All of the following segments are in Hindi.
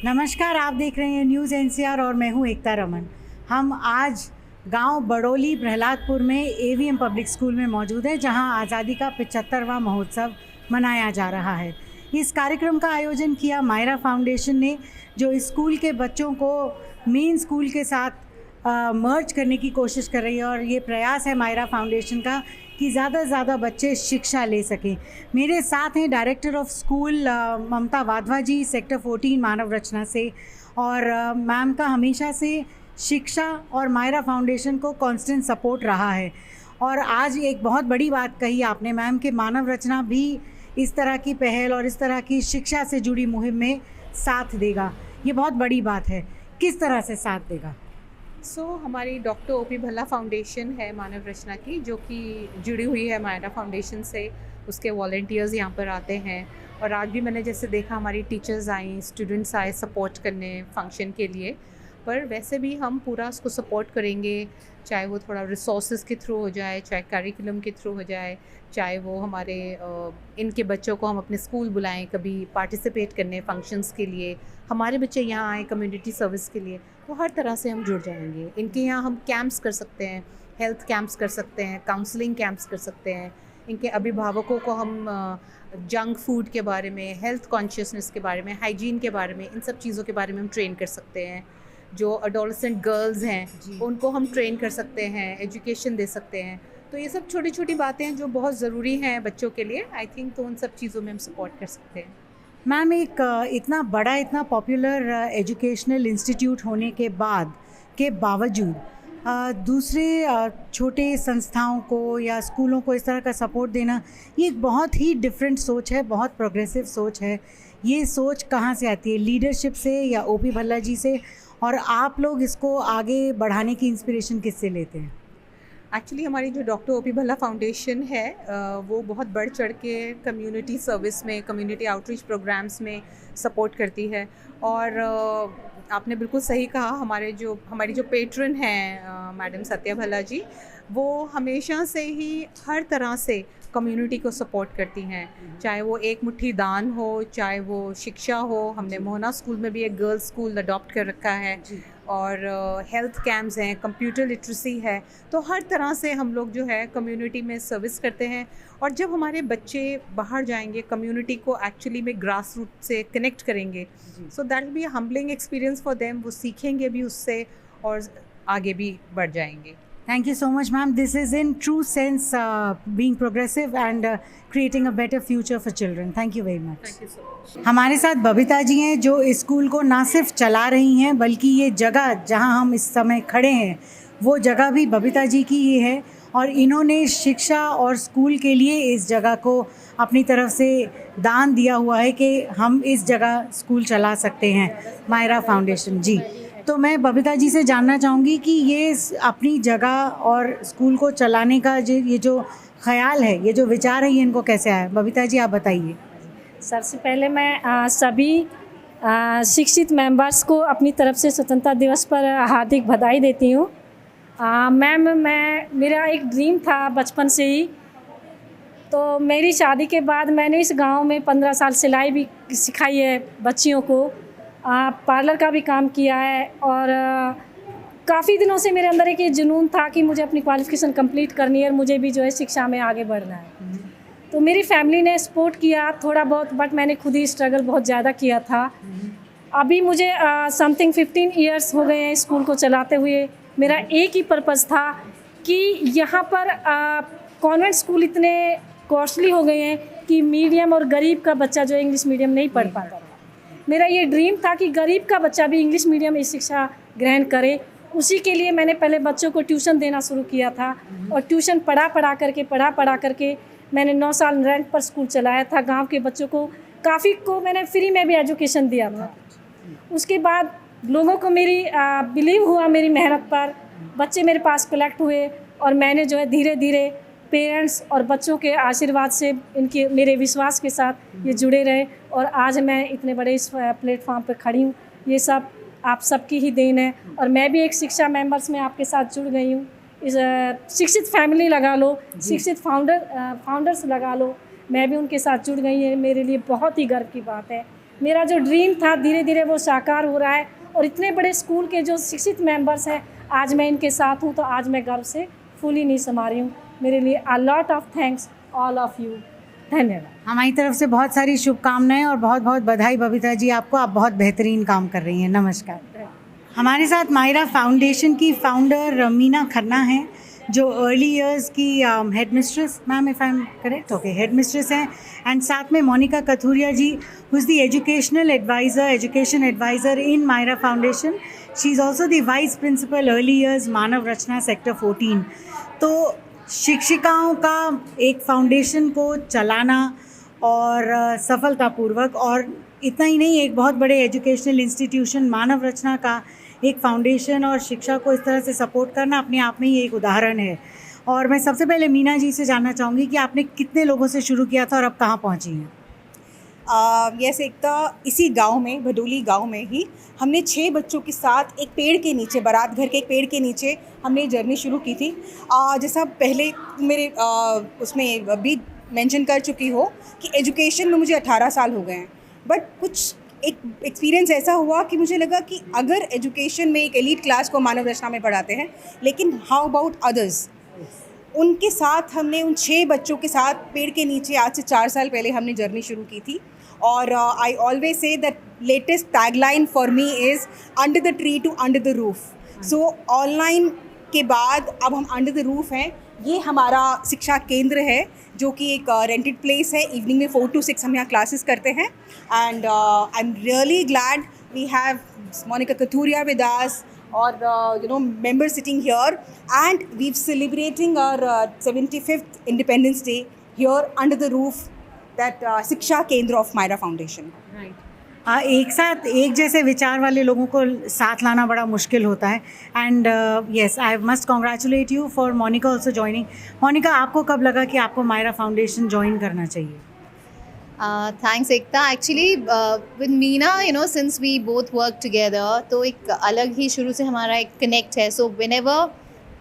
नमस्कार, आप देख रहे हैं न्यूज़ एनसीआर और मैं हूं एकता रमन। हम आज गांव बड़ोली प्रहलादपुर में एवीएम पब्लिक स्कूल में मौजूद हैं, जहां आज़ादी का 75वां महोत्सव मनाया जा रहा है। इस कार्यक्रम का आयोजन किया मायरा फाउंडेशन ने, जो स्कूल के बच्चों को मेन स्कूल के साथ मर्ज करने की कोशिश कर रही है, और ये प्रयास है मायरा फाउंडेशन का कि ज़्यादा से ज़्यादा बच्चे शिक्षा ले सकें। मेरे साथ हैं director of school Mamta Wadhwa ji, sector 14 Manav Rachna से, और मैम का हमेशा से शिक्षा और मायरा फाउंडेशन को कांस्टेंट सपोर्ट रहा है। और आज एक बहुत बड़ी बात कही आपने मैम कि मानव रचना भी इस तरह की पहल और इस तरह की शिक्षा से जुड़ी मुहिम में साथ देगा। ये बहुत बड़ी बात है, किस तरह से साथ देगा? हमारी डॉक्टर ओपी भल्ला फाउंडेशन है मानव रचना की, जो कि जुड़ी हुई है मायरा फाउंडेशन से। उसके वॉलंटियर्स यहाँ पर आते हैं, और आज भी मैंने जैसे देखा हमारी टीचर्स आई, स्टूडेंट्स आए सपोर्ट करने फंक्शन के लिए। पर वैसे भी हम पूरा उसको सपोर्ट करेंगे, चाहे वो थोड़ा रिसोर्सेज के थ्रू हो जाए, चाहे करिकुलम के थ्रू हो जाए, चाहे वो हमारे इनके बच्चों को हम अपने स्कूल बुलाएं कभी पार्टिसिपेट करने फंक्शंस के लिए, हमारे बच्चे यहाँ आए कम्युनिटी सर्विस के लिए, तो हर तरह से हम जुड़ जाएंगे। इनके यहाँ हम कैंप्स कर सकते हैं, हेल्थ कैंप्स कर सकते हैं, काउंसलिंग कैंप्स कर सकते हैं। इनके अभिभावकों को हम जंक फूड के बारे में, हेल्थ कॉन्शियसनेस के बारे में, हाइजीन के बारे में, इन सब चीज़ों के बारे में हम ट्रेन कर सकते हैं। जो अडोलेसेंट गर्ल्स हैं उनको हम ट्रेन कर सकते हैं, एजुकेशन दे सकते हैं। तो ये सब छोटी छोटी बातें हैं जो बहुत ज़रूरी हैं बच्चों के लिए, आई थिंक। तो उन सब चीज़ों में हम सपोर्ट कर सकते हैं। मैम, एक इतना बड़ा, इतना पॉपुलर एजुकेशनल इंस्टीट्यूट होने के बावजूद दूसरे छोटे संस्थाओं को या स्कूलों को इस तरह का सपोर्ट देना, ये एक बहुत ही डिफरेंट सोच है, बहुत प्रोग्रेसिव सोच है। ये सोच कहाँ से आती है? लीडरशिप से या ओपी भल्ला जी से? और आप लोग इसको आगे बढ़ाने की इंस्पिरेशन किससे लेते हैं? एक्चुअली हमारी जो डॉक्टर ओपी भल्ला फाउंडेशन है वो बहुत बढ़ चढ़ के कम्युनिटी सर्विस में, कम्युनिटी आउटरीच प्रोग्राम्स में सपोर्ट करती है। और आपने बिल्कुल सही कहा, हमारी जो पेट्रन हैं मैडम सत्या भल्ला जी, वो हमेशा से ही हर तरह से कम्युनिटी को सपोर्ट करती हैं। चाहे वो एक मुट्ठी दान हो, चाहे वो शिक्षा हो। हमने मोहना स्कूल में भी एक गर्ल्स स्कूल अडॉप्ट कर रखा है, और हेल्थ कैंप्स हैं, कंप्यूटर लिटरेसी है। तो हर तरह से हम लोग जो है कम्युनिटी में सर्विस करते हैं। और जब हमारे बच्चे बाहर जाएंगे, कम्युनिटी को एक्चुअली में ग्रास रूट से कनेक्ट करेंगे, so that will be a humbling experience for them. वो सीखेंगे भी उससे और आगे भी बढ़ जाएंगे। Thank you so much, ma'am. This is in true sense being progressive and creating a better future for children. Thank you very much. Thank you so much. हमारे साथ बबीता जी हैं, जो इस स्कूल को ना सिर्फ चला रही हैं, बल्कि ये जगह जहां हम इस समय खड़े हैं, वो जगह भी बबीता जी की ही है। और इन्होंने शिक्षा और स्कूल के लिए इस जगह को अपनी तरफ से दान दिया हुआ है कि हम इस जगह स्कूल चला सकते हैं, मायरा फाउंडेशन जी। तो मैं बबीता जी से जानना चाहूँगी कि ये अपनी जगह और स्कूल को चलाने का ये जो ख़्याल है, ये जो विचार है, ये इनको कैसे आया? बबीता जी, आप बताइए। सबसे पहले मैं सभी शिक्षित मेंबर्स को अपनी तरफ से स्वतंत्रता दिवस पर हार्दिक बधाई देती हूँ। मैम, मेरा एक ड्रीम था बचपन से ही। तो मेरी शादी के बाद मैंने इस गांव में 15 साल सिलाई भी सिखाई है बच्चियों को, पार्लर का भी काम किया है। और काफ़ी दिनों से मेरे अंदर एक ये जुनून था कि मुझे अपनी क्वालिफ़िकेशन कंप्लीट करनी है और मुझे भी जो है शिक्षा में आगे बढ़ना है। तो मेरी फैमिली ने सपोर्ट किया थोड़ा बहुत, बट मैंने खुद ही स्ट्रगल बहुत ज़्यादा किया था। अभी मुझे समथिंग 15 ईयर्स हो गए हैं स्कूल को चलाते हुए। मेरा एक ही पर्पज़ था कि यहाँ पर कॉन्वेंट स्कूल इतने कॉस्टली हो गए हैं कि मीडियम और गरीब का बच्चा जो इंग्लिश मीडियम नहीं पढ़ पाता था। मेरा ये ड्रीम था कि गरीब का बच्चा भी इंग्लिश मीडियम में शिक्षा ग्रहण करे। उसी के लिए मैंने पहले बच्चों को ट्यूशन देना शुरू किया था, और ट्यूशन पढ़ा पढ़ा करके मैंने 9 साल रेंट पर स्कूल चलाया था। गांव के बच्चों को काफ़ी को मैंने फ्री में भी एजुकेशन दिया था। उसके बाद लोगों को मेरी बिलीव हुआ मेरी मेहनत पर, बच्चे मेरे पास कलेक्ट हुए, और मैंने जो है धीरे धीरे पेरेंट्स और बच्चों के आशीर्वाद से, इनके मेरे विश्वास के साथ ये जुड़े रहे, और आज मैं इतने बड़े इस प्लेटफॉर्म पर खड़ी हूँ। ये सब आप सबकी ही देन है। और मैं भी एक शिक्षा मेंबर्स में आपके साथ जुड़ गई हूँ। इस शिक्षित फैमिली लगा लो, शिक्षित फाउंडर्स लगा लो, मैं भी उनके साथ जुड़ गई है। मेरे लिए बहुत ही गर्व की बात है। मेरा जो ड्रीम था धीरे धीरे वो साकार हो रहा है, और इतने बड़े स्कूल के जो शिक्षित मेंबर्स हैं आज मैं इनके साथ हूँ, तो आज मैं गर्व से फूली नहीं समा रही हूँ। मेरे लिए a lot of thanks all of you. धन्यवाद। हमारी तरफ से बहुत सारी शुभकामनाएं और बहुत बहुत बधाई बबीता जी आपको, आप बहुत बेहतरीन काम कर रही हैं। नमस्कार। हमारे साथ मायरा फाउंडेशन की फाउंडर मीना खन्ना हैं, जो अर्ली इयर्स की headmistress, ma'am if I am correct, okay, headmistress हैं। एंड साथ में Monika Kathuria ji, who is the education adviser in Myra foundation. She is also the vice principal early years Manav Rachna sector 14। तो शिक्षिकाओं का एक फाउंडेशन को चलाना और सफलतापूर्वक, और इतना ही नहीं, एक बहुत बड़े एजुकेशनल इंस्टीट्यूशन मानव रचना का एक फाउंडेशन और शिक्षा को इस तरह से सपोर्ट करना अपने आप में ही एक उदाहरण है। और मैं सबसे पहले मीना जी से जानना चाहूँगी कि आपने कितने लोगों से शुरू किया था और अब कहाँ पहुँची हैं? यस एकता, इसी गांव में, भदोली गांव में ही हमने 6 बच्चों के साथ एक पेड़ के नीचे, बारात घर के एक पेड़ के नीचे हमने जर्नी शुरू की थी। जैसा पहले मेरे उसमें भी मेंशन कर चुकी हो कि एजुकेशन में मुझे 18 साल हो गए हैं, बट कुछ एक एक्सपीरियंस ऐसा हुआ कि मुझे लगा कि अगर एजुकेशन में एक एलीट क्लास को मानव रचना में पढ़ाते हैं, लेकिन हाउ अबाउट अदर्स। उनके साथ हमने उन 6 बच्चों के साथ पेड़ के नीचे आज से 4 साल पहले हमने जर्नी शुरू की थी। और I always say that latest tagline for me is under the tree to under the roof. So online के बाद अब हम अंडर द रूफ हैं। ये हमारा शिक्षा केंद्र है जो कि एक रेंटेड प्लेस है। इवनिंग में 4 to 6 हम यहाँ क्लासेस करते हैं। And I am really glad we have Monika Kathuria with us, or members sitting here, and we're celebrating our 75th Independence Day here under the roof that Shiksha Kendra of Myra Foundation. Right. एक साथ एक जैसे विचार वाले लोगों को साथ लाना बड़ा मुश्किल होता है। And yes, I must congratulate you for Monika also joining. Monika, आपको कब लगा कि आपको मायरा फाउंडेशन ज्वाइन करना चाहिए? Thanks Ekta. Actually with Meena, since we both work together, तो एक अलग ही शुरू से हमारा एक कनेक्ट है। So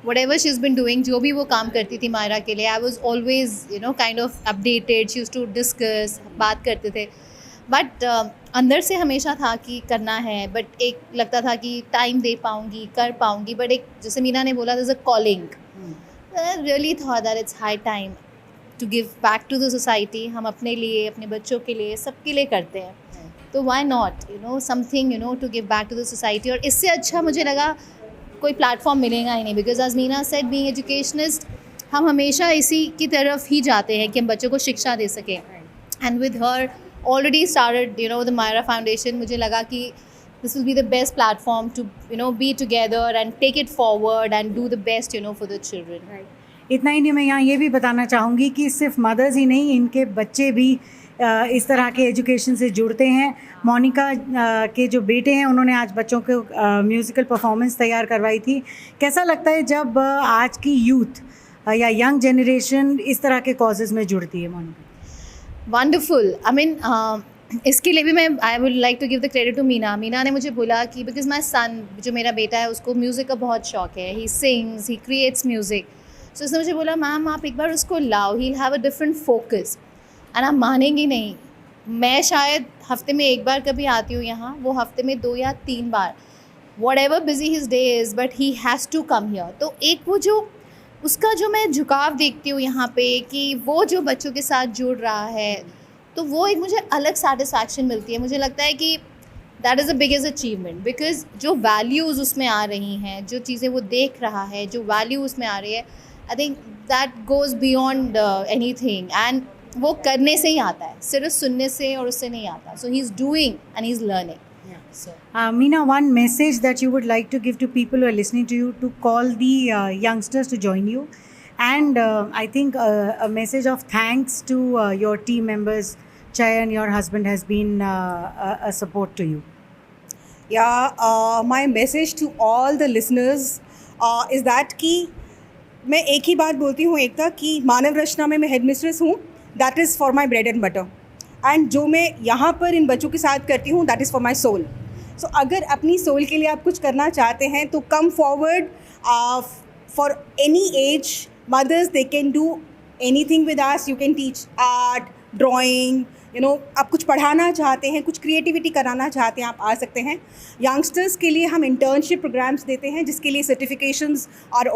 whatever she's been doing, जो भी वो काम करती थी मायरा के लिए, I was always kind of updated. She used to discuss, बात करते थे। बट अंदर से हमेशा था कि करना है, बट एक लगता था कि टाइम दे पाऊँगी, कर पाऊँगी, बट एक जैसे मीना ने बोला, there's a calling. I really thought that it's high time to give back to the society. हम अपने लिए, अपने बच्चों के लिए, सबके लिए करते हैं, तो why not something to give back to the society. और इससे अच्छा मुझे लगा कोई प्लेटफॉर्म मिलेगा ही नहीं, because as Meena said, being educationist, हम हमेशा इसी की तरफ ही जाते हैं कि हम बच्चों को शिक्षा दे सकें। And with her already started the Myra Foundation, मुझे लगा कि this will be the best platform to be together and take it forward and do the best for the children. Right. इतना ही नहीं, मैं यहाँ ये भी बताना चाहूँगी कि सिर्फ मदर्स ही नहीं, इनके बच्चे भी इस तरह के एजुकेशन से जुड़ते हैं। मोनिका के जो बेटे हैं, उन्होंने आज बच्चों को म्यूज़िकल परफॉर्मेंस तैयार करवाई थी। कैसा लगता है जब आज की यूथ या यंग जनरेशन इस तरह के कॉजेज़ में जुड़ती है? मोनिका, वंडरफुल। आई मीन इसके लिए भी मैं I would like to give the credit to Meena. Meena ने मुझे बोला कि बिकॉज माई सन, जो मेरा बेटा है, उसको म्यूज़िक का बहुत शौक है, he sings, he creates music. So उसने मुझे बोला, मैम आप एक बार उसको लाओ, he have a different focus. And आप मानेंगी नहीं, मैं शायद हफ्ते में 1 बार कभी आती हूँ यहाँ, वो हफ्ते में 2 या 3 बार, whatever busy his day is, but he has to come here. तो एक वो जो उसका जो मैं झुकाव देखती हूँ यहाँ पे कि वो जो बच्चों के साथ जुड़ रहा है, तो वो एक मुझे अलग सेटिस्फैक्शन मिलती है। मुझे लगता है कि that is the biggest achievement, because जो वैल्यूज़ उसमें आ रही हैं, जो चीज़ें वो देख रहा है, जो वैल्यू उसमें आ रही है, I think that goes beyond anything. And वो करने से ही आता है, सिर्फ सुनने से और उससे नहीं आता। So he is doing and he is learning. Meena, one message that you would like to give to people who are listening to you to call the youngsters to join you, and I think a message of thanks to your team members. Chayan, your husband, has been a support to you. Yeah, my message to all the listeners is that कि मैं एक ही बात बोलती हूँ एकता, कि मानव रचना में मैं हेड मिस्ट्रेस हूँ, that is for my bread and butter. And जो मैं यहाँ पर इन बच्चों के साथ करती हूँ, that is for my soul. So अगर अपनी सोल के लिए आप कुछ करना चाहते हैं तो come forward for any age. Mothers, they can do anything with us. You can teach art, drawing, आप कुछ पढ़ाना चाहते हैं, कुछ क्रिएटिविटी कराना चाहते हैं, आप आ सकते हैं। यंगस्टर्स के लिए हम इंटर्नशिप प्रोग्राम्स देते हैं जिसके लिए certificates are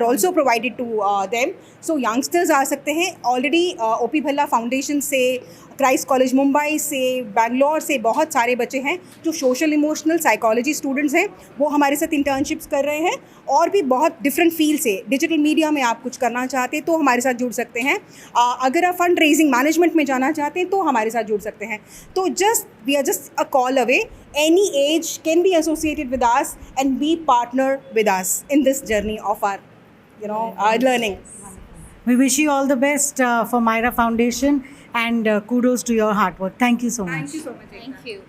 also provided to them. So youngsters आ सकते हैं। ऑलरेडी ओपी भल्ला फाउंडेशन से, क्राइस्ट कॉलेज मुंबई से, बैंगलोर से बहुत सारे बच्चे हैं जो सोशल इमोशनल साइकोलॉजी स्टूडेंट्स हैं, वो हमारे साथ इंटर्नशिप्स कर रहे हैं। और भी बहुत डिफरेंट फील्ड से, डिजिटल मीडिया में आप कुछ करना चाहते हैं तो हमारे साथ जुड़ सकते हैं। अगर आप फंड रेजिंग मैनेजमेंट में जाना चाहते हैं तो हमारे साथ जुड़ सकते हैं। तो we are just a call away. Any age can be associated with us and be partner with us in this journey of our learning. We wish you all the best for Myra Foundation and kudos to your hard work. Thank you so much. Thank you so much. Thank you.